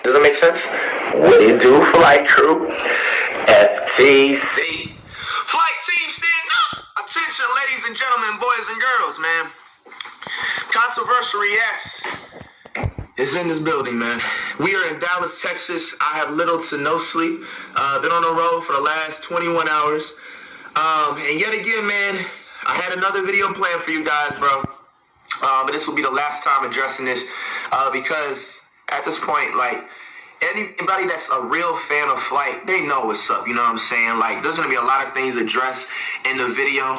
Does that make sense? What do you do, flight crew? FTC. Flight team, stand up! Attention, ladies and gentlemen, boys and girls, man. Controversial Reacts is in this building, man. We are in Dallas, Texas. I have little to no sleep. Been on the road for the last 21 hours. And yet again, man, I had another video planned for you guys, bro. But this will be the last time addressing this because at this point, like, anybody that's a real fan of Flight, they know what's up, you know what I'm saying? Like, there's going to be a lot of things addressed in the video.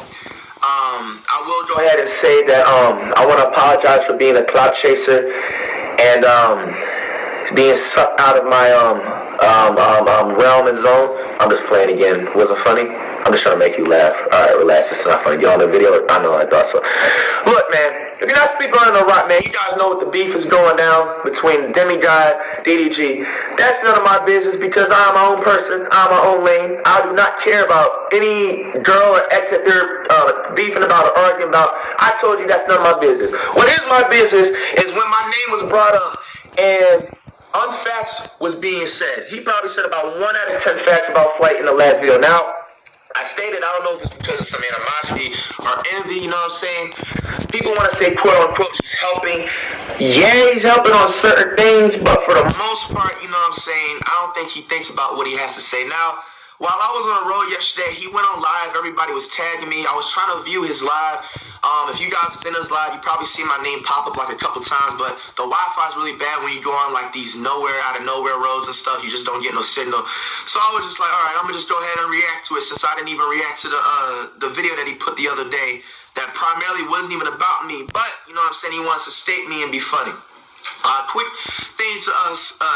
I will go ahead and say that I want to apologize for being a clout chaser and being sucked out of my realm and zone. I'm just playing again. Wasn't funny? I'm just trying to make you laugh. Alright, relax. It's not funny. Get on the video. I know I thought so. Look, man. If you're not sleeping on the rock, man, you guys know what the beef is going down between Demigod, DDG. That's none of my business because I'm my own person. I'm my own lane. I do not care about any girl or ex that they're beefing about or arguing about. I told you that's none of my business. What is my business is when my name was brought up and unfacts was being said. He probably said about 1 out of 10 facts about Flight in the last video. Now, I stated, I don't know if it's because of some animosity or envy, you know what I'm saying? People want to say, quote unquote, he's helping. Yeah, he's helping on certain things, but for the most part, you know what I'm saying, I don't think he thinks about what he has to say. Now, while I was on the road yesterday, he went on live, everybody was tagging me. I was trying to view his live. If you guys was in his live, you probably see my name pop up like a couple times, but the Wi-Fi is really bad when you go on like these out of nowhere roads and stuff. You just don't get no signal. So I was just like, all right, I'm gonna just go ahead and react to it since I didn't even react to the video that he put the other day that primarily wasn't even about me, but you know what I'm saying, he wants to state me and be funny. Quick thing to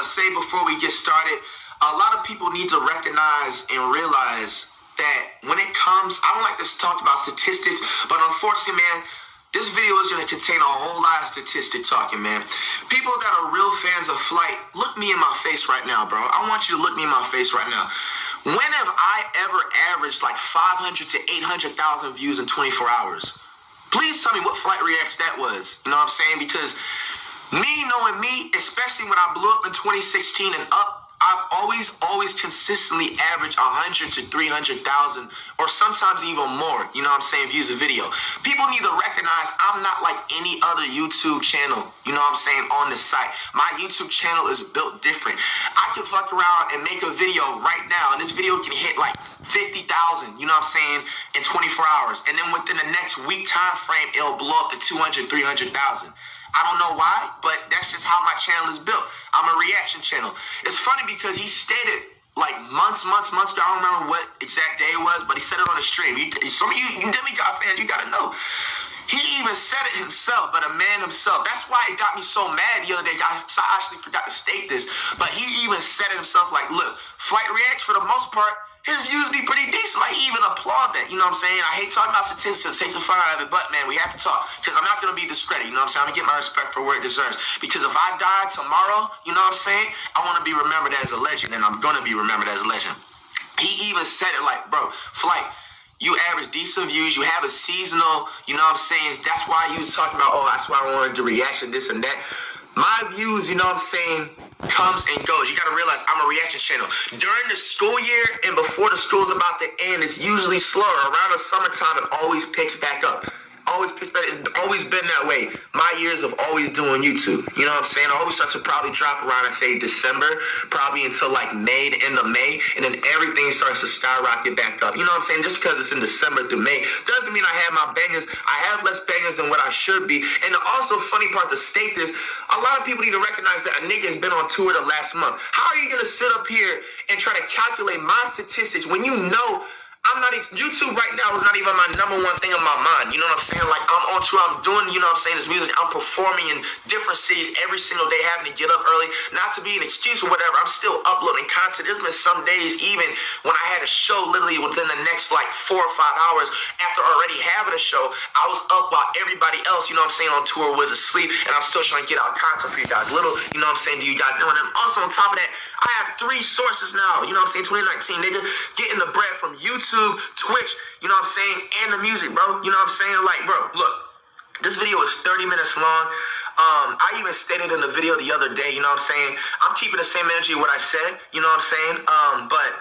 say before we get started. A lot of people need to recognize and realize that when it comes, I don't like to talk about statistics, but unfortunately, man, this video is going to contain a whole lot of statistic talking, man. People that are real fans of Flight, look me in my face right now, bro. I want you to look me in my face right now. When have I ever averaged like 500 to 800,000 views in 24 hours? Please tell me what Flight Reacts that was. You know what I'm saying? Because me knowing me, especially when I blew up in 2016 and up, I've always consistently averaged 100 to 300,000 or sometimes even more, you know what I'm saying, views a video. People need to recognize I'm not like any other YouTube channel, you know what I'm saying, on this site. My YouTube channel is built different. I can fuck around and make a video right now, and this video can hit like 50,000, you know what I'm saying, in 24 hours. And then within the next week time frame, it'll blow up to 200, 300,000. I don't know why, but that's just how my channel is built. I'm a reaction channel. It's funny because he stated like months ago, I don't remember what exact day it was, but he said it on a stream. Some of you Demigod fans, you gotta know. He even said it himself, but a man himself. That's why it got me so mad the other day. I actually forgot to state this, but he even said it himself like, look, Flight Reacts for the most part, his views be pretty decent. Like, he even applaud that. You know what I'm saying? I hate talking about statistics, hate to fun out of it, but, man, we have to talk. Because I'm not going to be discredited. You know what I'm saying? I'm going to get my respect for where it deserves. Because if I die tomorrow, you know what I'm saying? I want to be remembered as a legend, and I'm going to be remembered as a legend. He even said it like, bro, Flight, you average decent views. You have a seasonal, you know what I'm saying? That's why he was talking about, oh, that's why I wanted to reaction, this and that. My views, you know what I'm saying, comes and goes. You got to realize I'm a reaction channel. During the school year and before the school's about to end, it's usually slower. Around the summertime, it always picks back up. It's always been that way. My years of always doing YouTube. You know what I'm saying? I always start to probably drop around, I say, December, probably until like May, the end of May, and then everything starts to skyrocket back up. You know what I'm saying? Just because it's in December to May doesn't mean I have my bangers. I have less bangers than what I should be. And the also funny part to state this, a lot of people need to recognize that a nigga has been on tour the last month. How are you going to sit up here and try to calculate my statistics when you know I'm not even, YouTube right now is not even my number one thing on my mind. You know what I'm saying? Like, I'm on tour, I'm doing, you know what I'm saying, this music. I'm performing in different cities every single day, having to get up early. Not to be an excuse or whatever. I'm still uploading content. There's been some days, even when I had a show literally within the next, like, 4 or 5 hours after already having a show, I was up while everybody else, you know what I'm saying, on tour was asleep, and I'm still trying to get out content for you guys. Little, you know what I'm saying, do you guys know? And then also on top of that, I have 3 sources now, you know what I'm saying, 2019, nigga, getting the bread from YouTube, Twitch, you know what I'm saying, and the music, bro. You know what I'm saying? Like, bro, look, this video is 30 minutes long. I even stated in the video the other day, you know what I'm saying? I'm keeping the same energy what I said, you know what I'm saying? But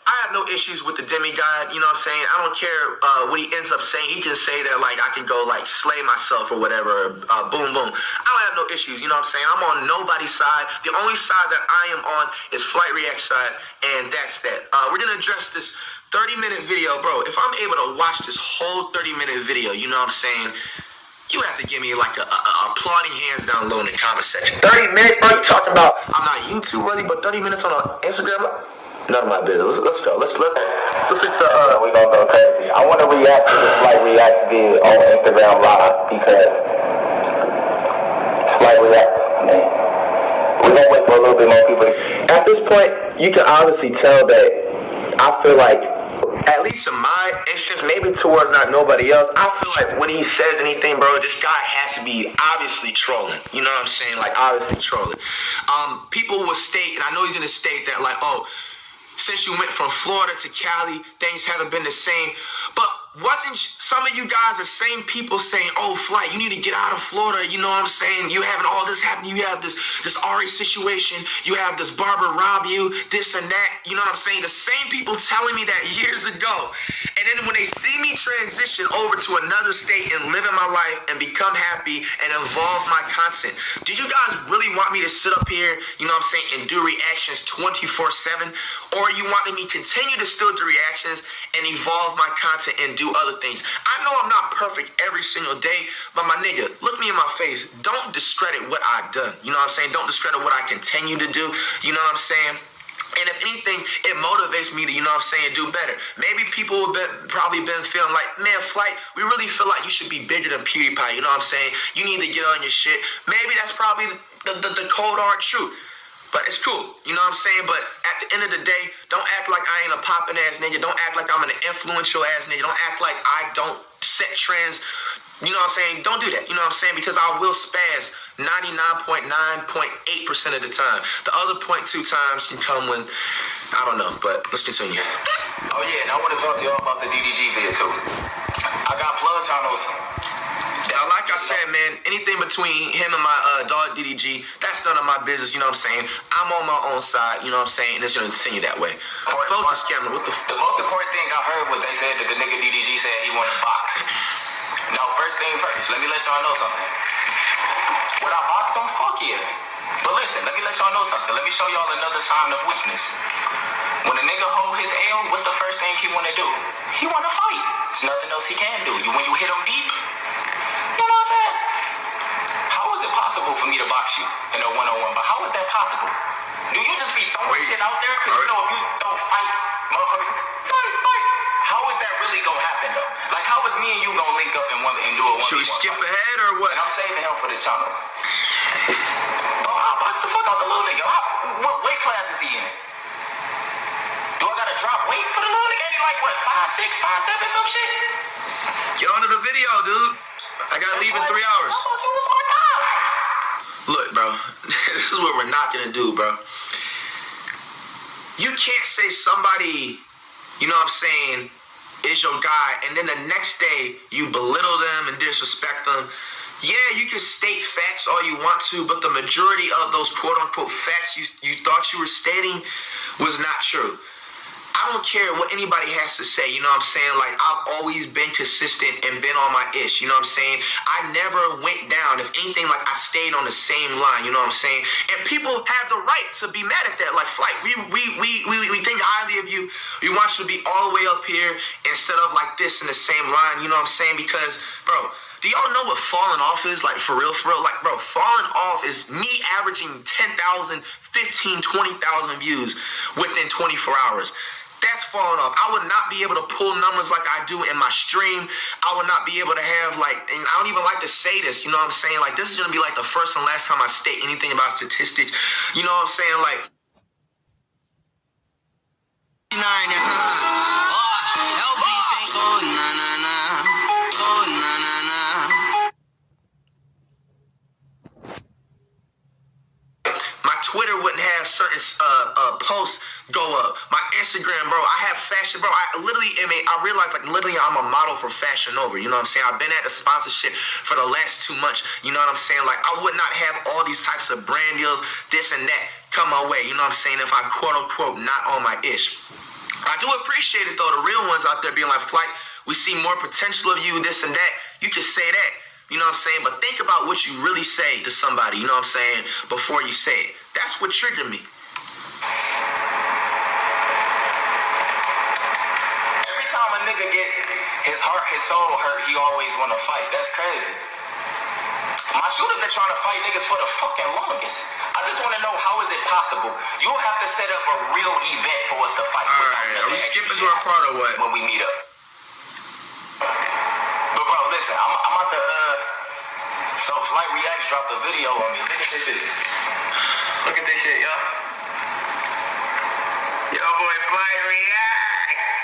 I have no issues with the demigod, you know what I'm saying? I don't care what he ends up saying. He can say that, like, I can go, like, slay myself or whatever, boom, boom. I don't have no issues, you know what I'm saying? I'm on nobody's side. The only side that I am on is Flight React's side, and that's that. We're going to address this 30-minute video. Bro, if I'm able to watch this whole 30-minute video, you know what I'm saying? You have to give me like a applauding hands down low in the comment section. 30 minutes, bro. You talking about I'm not YouTube ready, but 30 minutes on Instagram? None of my business. Let's go. Let's hit the. We gonna go crazy. I want to react to this Flight React vid on Instagram Live because Flight React, man. We're gonna wait for a little bit more people. At this point, you can honestly tell that I feel like, at least in my instance, maybe towards not nobody else, I feel like when he says anything, bro, this guy has to be obviously trolling. You know what I'm saying? Like, obviously trolling. People will state, and I know he's gonna state that, like, oh, since you went from Florida to Cali, things haven't been the same. But wasn't some of you guys the same people saying, oh, Flight, you need to get out of Florida, you know what I'm saying? You having all this happen, you have this Ari situation, you have this barber rob you, this and that, you know what I'm saying? The same people telling me that years ago. And then when they see me transition over to another state and live in my life and become happy and evolve my content, do you guys really want me to sit up here, you know what I'm saying, and do reactions 24/7? Or you wanting me continue to still do reactions and evolve my content and do other things? I know I'm not perfect every single day, but my nigga, look me in my face. Don't discredit what I've done. You know what I'm saying? Don't discredit what I continue to do. You know what I'm saying? And if anything, it motivates me to, you know what I'm saying, do better. Maybe people have probably been feeling like, man, Flight, we really feel like you should be bigger than PewDiePie. You know what I'm saying? You need to get on your shit. Maybe that's probably the cold hard truth. But it's cool, you know what I'm saying? But at the end of the day, don't act like I ain't a poppin' ass nigga. Don't act like I'm an influential ass nigga. Don't act like I don't set trends. You know what I'm saying? Don't do that, you know what I'm saying? Because I will spaz 99.9.8% of the time. The other 0.2 times can come when, I don't know, but let's continue. Oh yeah, and I want to talk to y'all about the DDG vid too. I got plug channels. Now, like I said, man, anything between him and my dog DDG, that's none of my business, you know what I'm saying? I'm on my own side, you know what I'm saying? And it's going to continue that way. Focus, camera, what the The most important thing I heard was they said that the nigga DDG said he wanted to box. Now, first thing first, let me let y'all know something. Would I box him? Fuck yeah. But listen, let me let y'all know something. Let me show y'all another sign of weakness. When a nigga hold his L, what's the first thing he want to do? He want to fight. There's nothing else he can do. When you hit him deep, you know what I'm saying? How is it possible for me to box you in a one-on-one? But how is that possible? Do you just be throwing shit out there? Because you know if you don't fight, motherfuckers, fight. How is that really going to happen, though? Like, how is me and you going to link up and do a one-on-one? Should we skip ahead or what? And I'm saving him for the channel. Bro, I'll box the fuck out the little nigga. What weight class is he in? Do I got to drop weight for the little nigga? Ain't he like, what, 5'6", 5'7", some shit? Get onto the video, dude. I gotta leave in 3 hours. Look, bro, this is what we're not gonna do, bro. You can't say somebody, you know what I'm saying, is your guy, and then the next day you belittle them and disrespect them. Yeah, you can state facts all you want to, but the majority of those quote-unquote facts you thought you were stating was not true. I don't care what anybody has to say, you know what I'm saying? Like, I've always been consistent and been on my ish, you know what I'm saying? I never went down. If anything, like, I stayed on the same line, you know what I'm saying? And people have the right to be mad at that. Like, Flight, we think highly of you. We want you to be all the way up here instead of like this in the same line, you know what I'm saying? Because, bro, do y'all know what falling off is? Like, for real? Like, bro, falling off is me averaging 10,000, 15, 20,000 views within 24 hours. That's falling off. I would not be able to pull numbers like I do in my stream. I would not be able to have, like, and I don't even like to say this, you know what I'm saying? Like, this is going to be like the first and last time I state anything about statistics. You know what I'm saying? Like, my Twitter wouldn't have certain posts go up. My Instagram, bro, I have fashion, bro. I realized like literally I'm a model for Fashion Nova. You know what I'm saying? I've been at the sponsorship for the last 2 months. You know what I'm saying? Like I would not have all these types of brand deals, this and that come my way. You know what I'm saying? If I quote unquote not on my ish. I do appreciate it though. The real ones out there being like, Flight, we see more potential of you, this and that. You can say that. You know what I'm saying? But think about what you really say to somebody, you know what I'm saying, before you say it. That's what triggered me. Every time a nigga get his soul hurt, he always want to fight. That's crazy. My shooter been trying to fight niggas for the fucking longest. I just want to know, how is it possible? You'll have to set up a real event for us to fight. All right, are we skipping to our part or what? When we meet up. But bro, listen, I'm about to, so Flight Reacts dropped a video on me. Look at this shit. Look at this shit, yo. Yo, boy, Flight Reacts.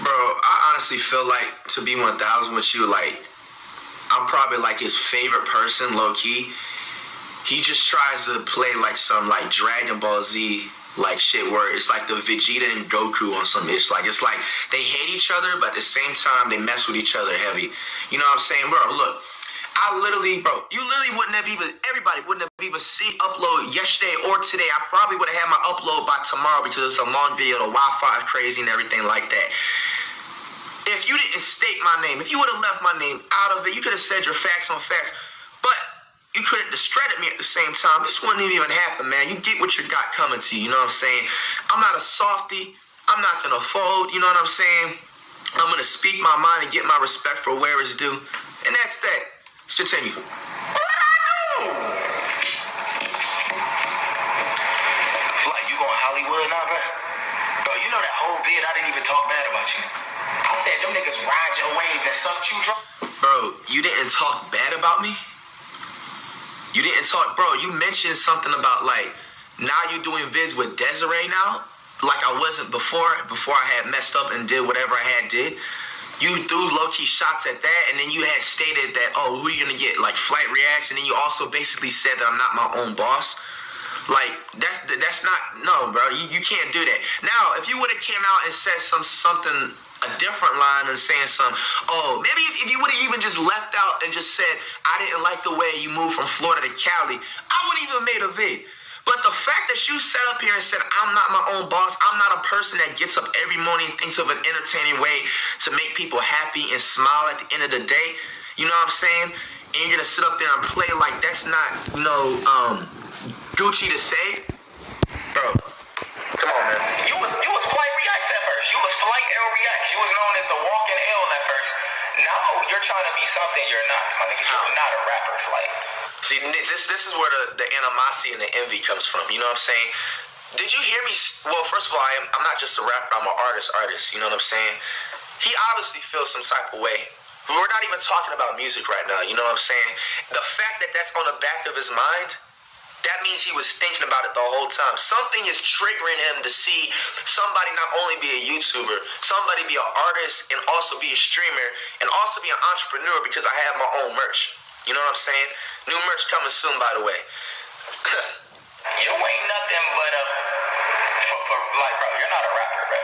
Bro, I honestly feel like, to be 1000 with you, like, I'm probably like his favorite person, low key. He just tries to play like some like Dragon Ball Z like shit where it's like the Vegeta and Goku on some ish. Like it's like they hate each other, but at the same time they mess with each other heavy. You know what I'm saying, bro? Look, everybody wouldn't have even seen upload yesterday or today. I probably would have had my upload by tomorrow because it's a long video. The Wi-Fi is crazy and everything like that. If you didn't state my name, if you would have left my name out of it, you could have said your facts on facts, but you couldn't discredit me at the same time. This wouldn't even happen, man. You get what you got coming to you, you know what I'm saying? I'm not a softie. I'm not going to fold, you know what I'm saying? I'm going to speak my mind and get my respect for where it's due. And that's that. Let's continue. Flight, you going Hollywood now, bro? Bro, you know that whole vid, I didn't even talk bad about you. I said them niggas ride your wave that sucked you drunk. Bro, you didn't talk bad about me? You didn't talk, bro, you mentioned something about like, now you're doing vids with Desiree now? Like I wasn't before I had messed up and did whatever I had did. You threw low-key shots at that, and then you had stated that, oh, who are you gonna get? Like Flight Reacts, and then you also basically said that I'm not my own boss. Like, that's not, no, bro, you can't do that. Now, if you would have came out and said something, a different line and saying some, oh, maybe if you would have even just left out and just said, I didn't like the way you moved from Florida to Cali, I wouldn't even made a vid. But the fact that you sat up here and said, I'm not my own boss, I'm not a person that gets up every morning and thinks of an entertaining way to make people happy and smile at the end of the day, you know what I'm saying? And you're going to sit up there and play like that's not, you know, Gucci to say? Bro, come on, man. You was Flight Reacts at first. You was Flight L Reacts. You was known as the Walking L at first. Now you're trying to be something you're not, my nigga. You're not a rapper, Flight. See, this is where the animosity and the envy comes from. You know what I'm saying? Did you hear me? Well, first of all, I'm not just a rapper. I'm an artist. You know what I'm saying? He obviously feels some type of way. We're not even talking about music right now. You know what I'm saying? The fact that that's on the back of his mind, that means he was thinking about it the whole time. Something is triggering him to see somebody not only be a YouTuber, somebody be an artist and also be a streamer and also be an entrepreneur because I have my own merch. You know what I'm saying? New merch coming soon, by the way. You ain't nothing but a, for like, bro, you're not a rapper, bro.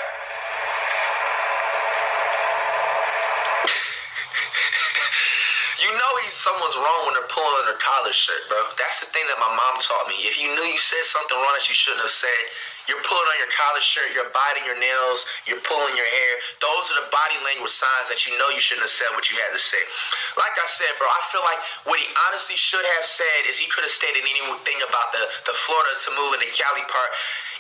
You know someone's wrong when they're pulling on their collar shirt, bro. That's the thing that my mom taught me. If you knew you said something wrong that you shouldn't have said, you're pulling on your collar shirt, you're biting your nails, you're pulling your hair. Those are the body language signs that you know you shouldn't have said what you had to say. Like I said, bro, I feel like what he honestly should have said is he could have stated anything about the Florida to move in the Cali part.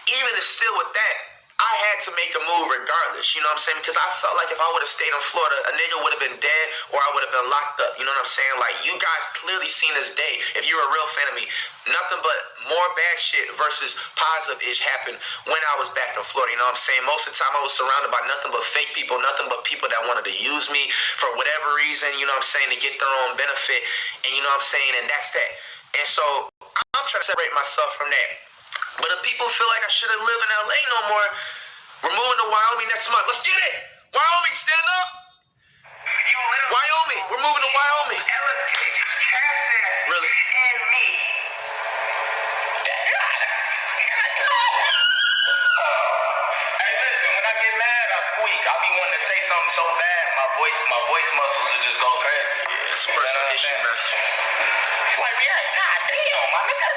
Even still with that, I had to make a move regardless, you know what I'm saying? Because I felt like if I would have stayed in Florida, a nigga would have been dead or I would have been locked up, you know what I'm saying? Like, you guys clearly seen this day, if you're a real fan of me, nothing but more bad shit versus positive-ish happened when I was back in Florida, you know what I'm saying? Most of the time I was surrounded by nothing but fake people, nothing but people that wanted to use me for whatever reason, you know what I'm saying, to get their own benefit, and you know what I'm saying, and that's that. And so, I'm trying to separate myself from that. But if people feel like I shouldn't live in LA no more, we're moving to Wyoming next month. Let's get it! Wyoming, stand up! Wyoming, we're moving to Wyoming. Really? me. Hey, listen, when I get mad, I squeak. I be wanting to say something so bad, my voice muscles will just go crazy. It's a personal issue, man. Flight reacts, god damn, my nigga.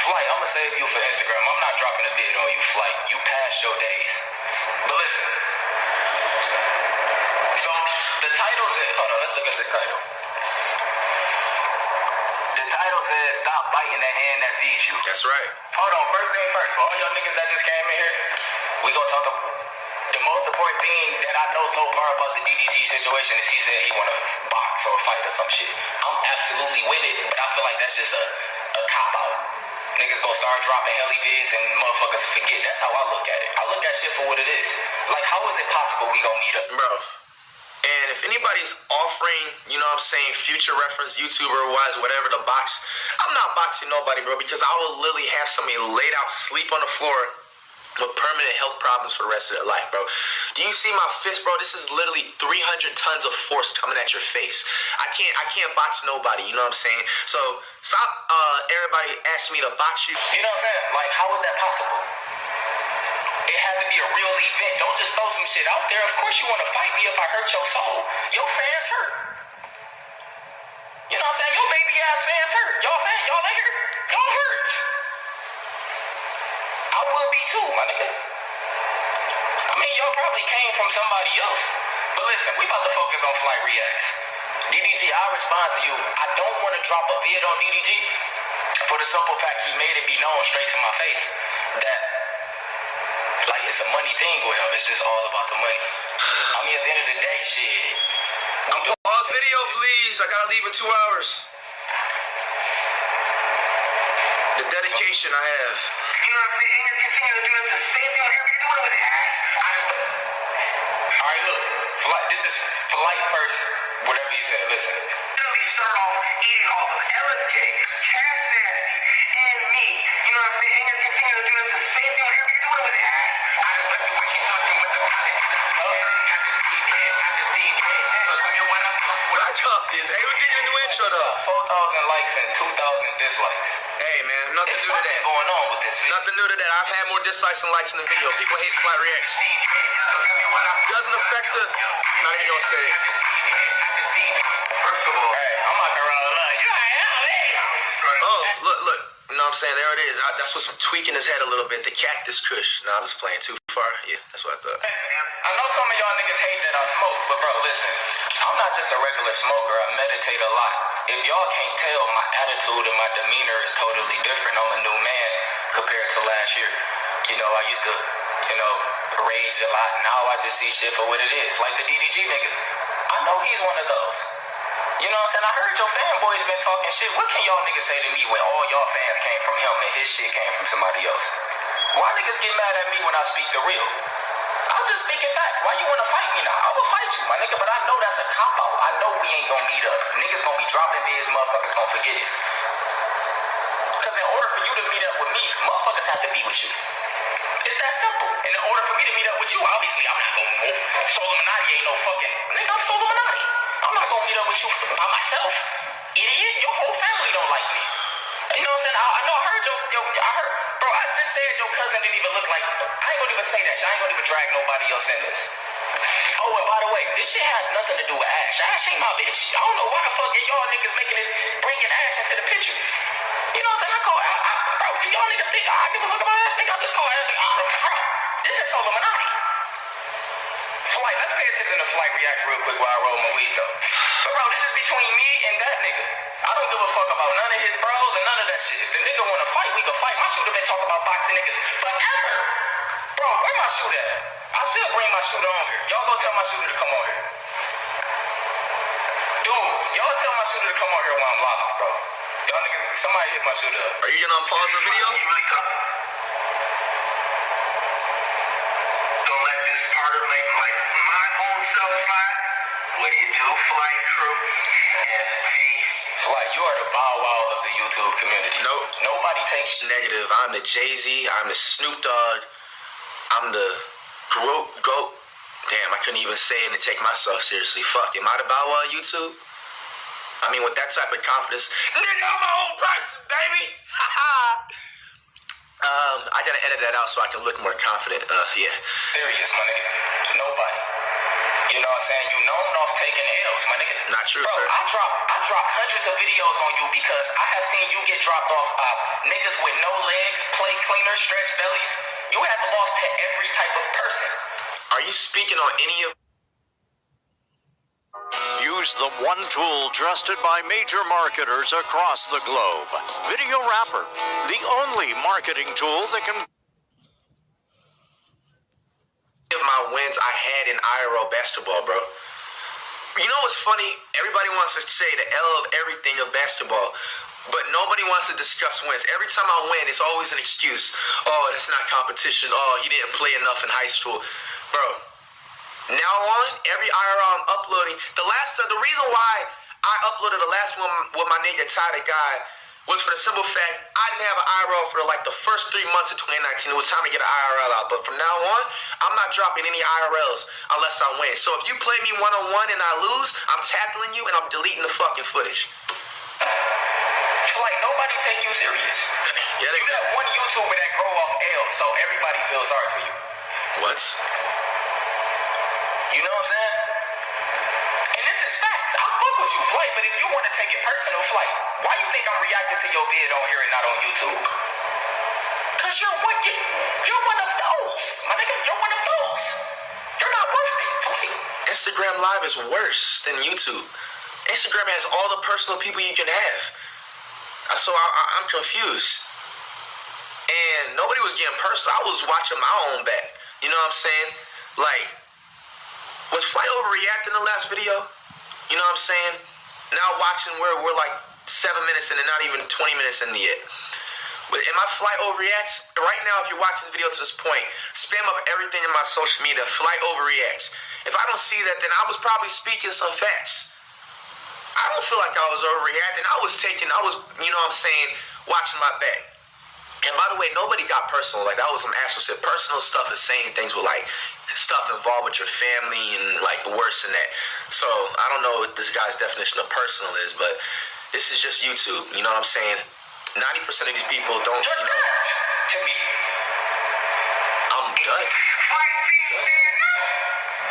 Flight, I'ma save you for Instagram. I'm not dropping a vid on you, Flight. You passed your days. But listen. So the title says, hold on, let's look at this title. The title says, stop biting the hand that feeds you. That's right. Hold on, first thing first, for all y'all niggas that just came in here, we gonna talk about the most important thing that I know so far about the DDG situation is he said he wanna box or fight or some shit. I'm absolutely with it, but I feel like that's just a cop-out. Niggas gonna start dropping heli vids and motherfuckers forget. That's how I look at it. I look at shit for what it is. Like, how is it possible we gonna meet up? Bro. And if anybody's offering, you know what I'm saying, future reference, YouTuber-wise, whatever, to box, I'm not boxing nobody, bro, because I will literally have somebody laid out, sleep on the floor with permanent health problems for the rest of their life, bro. Do you see my fist, bro? This is literally 300 tons of force coming at your face. I can't box nobody, you know what I'm saying? So stop everybody asking me to box you. You know what I'm saying? Like, how is that possible? It had to be a real event. Don't just throw some shit out there. Of course you want to fight me if I hurt your soul. Your fans hurt. You know what I'm saying? Your baby ass fans hurt. Y'all ain't hurt. Y'all hurt. I will be too, my nigga. I mean, y'all probably came from somebody else. But listen, we about to focus on Flight Reacts. DDG, I respond to you. I don't want to drop a vid on DDG for the simple fact he made it be known straight to my face that, like, it's a money thing with him. It's just all about the money. I mean, at the end of the day, shit. Pause video, please. I gotta leave in 2 hours. The dedication I have. You know what I'm saying? And you're continuing to do this the same thing you're doing with Ash. Alright, look. Flight, this is Flight first. Whatever you said, listen. Literally start off eating off of Ellis cake, Cash Nasty, and me. You know what I'm saying? And you're continuing to do this the same thing you're doing with Ash. I just like the way she's talking with the pilot to the have the team head. So tell me what I dropped this. Hey, we getting a new intro though. 4,000 likes and 2,000 dislikes. Hey man, nothing There's new to something that. going on with this video. Nothing new to that. I've had more dislikes than likes in the video. People hate Flight Reacts. Doesn't affect the. Not even gonna say it. First of all, hey, I'm not gonna run like, Oh, look. You know what I'm saying? There it is. That's what's tweaking his head a little bit. The cactus kush. Nah, I was playing too far. Yeah, that's what I thought. I know some of y'all niggas hate that I smoke, but bro, listen. I'm not just a regular smoker. I meditate a lot. If y'all can't tell, my attitude and my demeanor is totally different. I'm a new man compared to last year. You know, I used to, rage a lot. Now I just see shit for what it is. Like the DDG nigga. I know he's one of those. You know what I'm saying? I heard your fanboys been talking shit. What can y'all niggas say to me when all y'all fans came from him and his shit came from somebody else? Why niggas get mad at me when I speak the real? I'm just speaking facts. Why you wanna fight me now? I will fight you, my nigga, but I know that's a cop-out. I know we ain't gonna meet up. Niggas gonna be dropping vids, motherfuckers gonna forget it. Cause in order for you to meet up with me, motherfuckers have to be with you. It's that simple. And in order for me to meet up with you, obviously I'm not gonna move. Solluminati ain't no fucking nigga, I'm Solluminati. I'm not gonna meet up with you by myself. Idiot, your whole family don't like me. You know what I'm saying? I know I heard I heard, bro, I just said your cousin didn't even look like, I ain't gonna even say that shit. I ain't gonna even drag nobody else in this. Oh, and by the way, this shit has nothing to do with Ash. Ash ain't my bitch. I don't know why the fuck y'all niggas making this, bringing Ash into the picture. You know what I'm saying? Bro, y'all niggas think I give a fuck about Ash? Nigga, I just call Ash and bro, this is Solluminati. Flight, let's pay attention to Flight Reacts real quick while I roll my weed though. But bro, this is between me and that nigga. I don't give a fuck about none of his bros and none of that shit. If the nigga wanna fight, we can fight. My shooter been talking about boxing niggas forever. Bro, where my shooter at? I should bring my shooter on here. Y'all go tell my shooter to come on here. Dudes, y'all tell my shooter to come on here while I'm live, bro. Y'all niggas, somebody hit my shooter up. Are you gonna unpause the video? You really come? Don't let this part of my own self slide. What do you do, Flight crew? Flight, you are the Bow Wow of the YouTube community. Nope. Nobody takes Negative. I'm the Jay-Z. I'm the Snoop Dogg. I'm the GOAT. Damn, I couldn't even say it and take myself seriously. Fuck, am I the Bow Wow of YouTube? I mean, with that type of confidence, nigga, I'm my own person, baby. I gotta edit that out so I can look more confident. Yeah. Serious, my nigga. Nobody. You know what I'm saying? You known off taking L's, my nigga. Not true, bro, sir. I drop hundreds of videos on you because I have seen you get dropped off niggas with no legs, plate cleaners, stretch bellies. You have lost to every type of person. Are you speaking on any of... Use the one tool trusted by major marketers across the globe. Video Wrapper, the only marketing tool that can... my wins I had in IRL basketball, bro. You know what's funny? Everybody wants to say the L of everything of basketball, but nobody wants to discuss wins. Every time I win, it's always an excuse. Oh, that's not competition. Oh, you didn't play enough in high school. Bro, now on, every IRL I'm uploading, the reason why I uploaded the last one with my nigga Ty the Guy was for the simple fact I didn't have an IRL for like the first 3 months of 2019. It was time to get an IRL out. But from now on, I'm not dropping any IRLs unless I win. So if you play me one-on-one and I lose, I'm tackling you and I'm deleting the fucking footage. Like, nobody take you serious. Yeah, you got one YouTuber that grow off L, so everybody feels sorry for you. What? You know what I'm saying? And this is facts. I'll fuck with you, Flight, but if you want to take it personal, Flight, why you think I'm reacting to your vid on here and not on YouTube? Because you're one of those. My nigga, you're one of those. You're not worth it, Flight. Instagram Live is worse than YouTube. Instagram has all the personal people you can have. So I'm confused. And nobody was getting personal. I was watching my own back. You know what I'm saying? Like, was Flight overreacting the last video? You know what I'm saying? Now watching we're like 7 minutes in and not even 20 minutes in yet. But am I Flight overreacts? Right now, if you're watching this video to this point, spam up everything in my social media. Flight overreacts. If I don't see that, then I was probably speaking some facts. I don't feel like I was overreacting. I was, you know what I'm saying, watching my back. And by the way, nobody got personal. Like, that was some actual shit. Personal stuff is saying things with, like, stuff involved with your family and, like, worse than that. So, I don't know what this guy's definition of personal is, but this is just YouTube. You know what I'm saying? 90% of these people don't, You're you know. nuts to me. I'm nuts.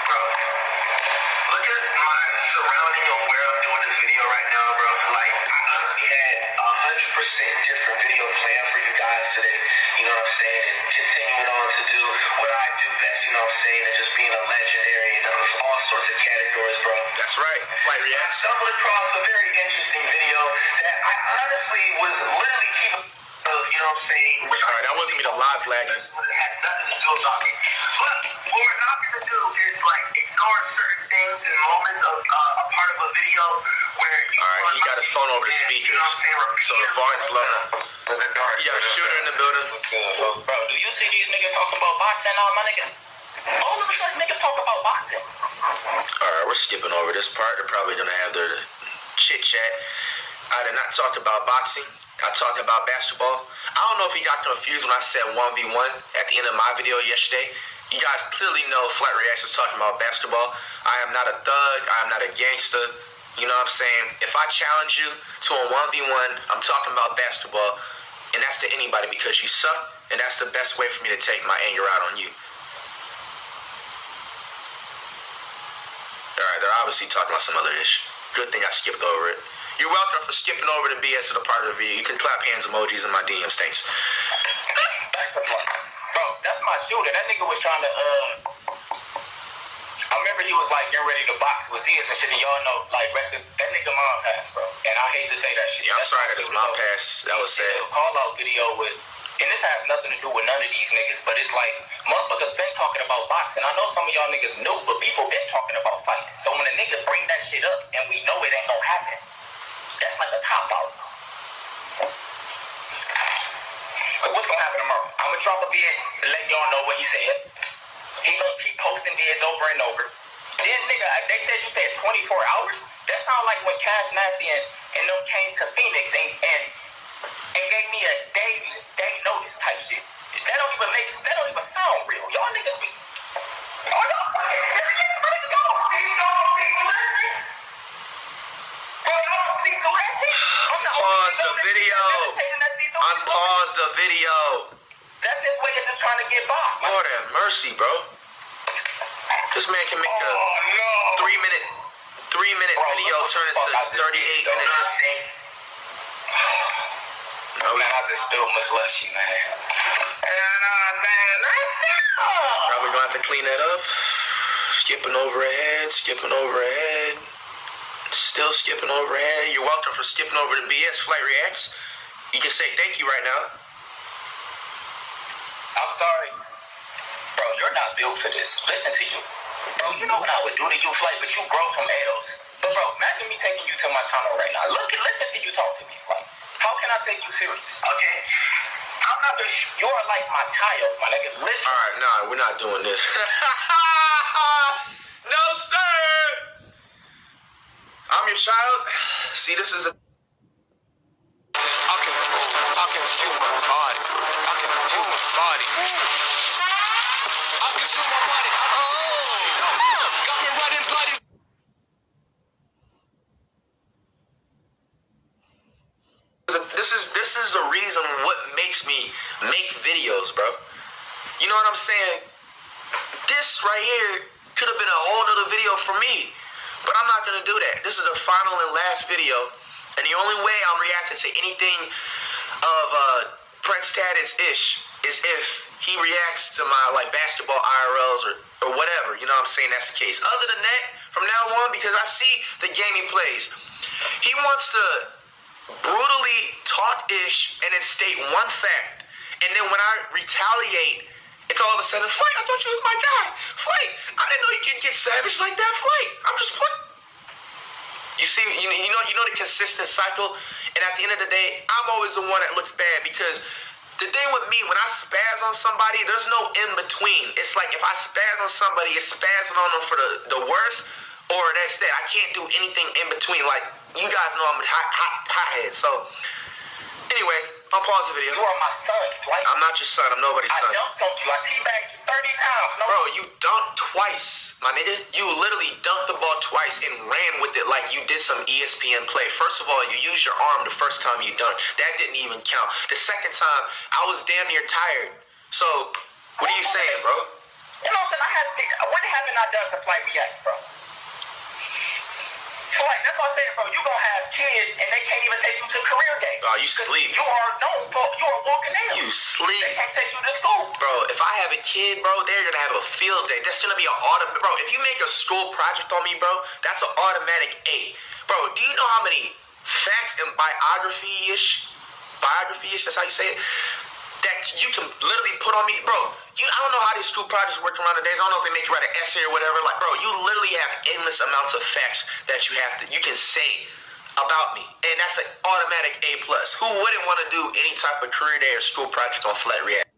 Bro, look at my surrounding of where I'm doing this video right now, bro. Like, I honestly had 100% different video plan for you guys today. You know what I'm saying? And continuing on to do what I do best, you know what I'm saying? And just being a legendary and all sorts of categories, bro. That's right. Flight React. I stumbled across a very interesting video that I honestly was literally keeping, you know what I'm saying? Alright, that wasn't me, the live lagging. It has nothing to do about me. But what we're not going to do is, like, ignore certain things and moments of a part of a video where you... Alright, he got his phone over the speakers, you know what I'm saying? So the volume's low. He got a shooter in the building. Bro, do you see these niggas talking about boxing now, my nigga? All of us like niggas talk about boxing. Alright, we're skipping over this part. They're probably going to have their chit-chat. I did not talk about boxing. I talked about basketball. I don't know if you got confused when I said 1v1 at the end of my video yesterday. You guys clearly know Flight Reacts is talking about basketball. I am not a thug. I am not a gangster. You know what I'm saying? If I challenge you to a 1v1, I'm talking about basketball. And that's to anybody because you suck. And that's the best way for me to take my anger out on you. Alright, they're obviously talking about some other issue. Good thing I skipped over it. You're welcome for skipping over the BS of the part of the video. You can clap hands emojis in my DMs. Thanks. Thanks a lot. Bro, that's my shooter. That nigga was trying to, I remember he was like getting ready to box with Zias and shit, and y'all know, like, that nigga mom passed, bro. And I hate to say that shit. Yeah, I'm sorry that his mom passed. That was sad. Call out video with, and this has nothing to do with none of these niggas, but it's like, motherfuckers been talking about boxing. I know some of y'all niggas knew, but people been talking about fighting. So when a nigga bring that shit up, and we know it ain't gonna happen, that's like a cop out. What's gonna happen tomorrow? I'm gonna drop a vid and let y'all know what he said. He gonna keep posting vids over and over. Then, nigga, they said you said 24 hours. That sound like when Cash Nasty and them came to Phoenix and gave me a day notice type shit. That don't even sound real. Y'all niggas be. Oh, y'all fucking serious? Let's go. See, y'all see, listen. Bro, y'all see pause the video. That's his way of just trying to get by. Lord have mercy, bro. This man can make a 3-minute video turn into 38 minutes. No, man, I just spilled my slushy, man. Probably gonna have to clean that up. Skipping over ahead. Still skipping over ahead. You're welcome for skipping over the BS Flight Reacts. You can say thank you right now. I'm sorry. Bro, you're not built for this. Listen to you. Bro, you know what I would do to you, Flight, but you grow from L's. But bro, imagine me taking you to my channel right now. Listen to you talk to me, Flight. How can I take you serious? Okay? I'm not the you are like my child, my nigga. Literally. Alright, nah, we're not doing this. No, sir! I'm your child. See, this is a... I can feel my body. I can feel my body. I can feel my body. Got me running bloody. This is the reason what makes me make videos, bro. You know what I'm saying? This right here could have been a whole nother video for me, but I'm not gonna do that. This is the final and last video, and the only way I'm reacting to anything of Prince Taddis-ish is if he reacts to my like basketball IRLs or whatever. You know what I'm saying? That's the case. Other than that, from now on, because I see the game he plays, he wants to brutally talk ish and then state one fact, and then when I retaliate, it's all of a sudden, Flight, I thought you was my guy. Flight, I didn't know you could get savage like that. Flight, I'm just playing. You see, you know the consistent cycle, and at the end of the day, I'm always the one that looks bad, because the thing with me, when I spaz on somebody, there's no in between. It's like if I spaz on somebody, it's spazzing on them for the worst, or that's that. I can't do anything in between. Like, you guys know I'm a hothead. So, anyway, I'll pause the video. You are my son, Flight. I'm not your son. I'm nobody's son. I dunked on you. I teabagged you 30 times. No. Bro, you dunked twice, my nigga. You literally dunked the ball twice and ran with it like you did some ESPN play. First of all, you used your arm the first time you dunked. That didn't even count. The second time, I was damn near tired. So, what are you saying, bro? You know what I'm saying? When haven't I done some Flight Reacts, bro? Flight, that's what I'm saying, bro. You gonna have kids and they can't even take you to career day. Oh, you sleep. You are known for, you are walking nails. You sleep. They can't take you to school. Bro, if I have a kid, bro, they're gonna have a field day. That's gonna be an automatic. Bro, if you make a school project on me, bro, that's an automatic A. Bro, do you know how many facts and biography-ish, that's how you say it, that you can literally put on me? Bro, I don't know how these school projects work around the days. I don't know if they make you write an essay or whatever. Like, bro, you literally have endless amounts of facts that you can say about me. And that's an automatic A+. Who wouldn't want to do any type of career day or school project on Flat React?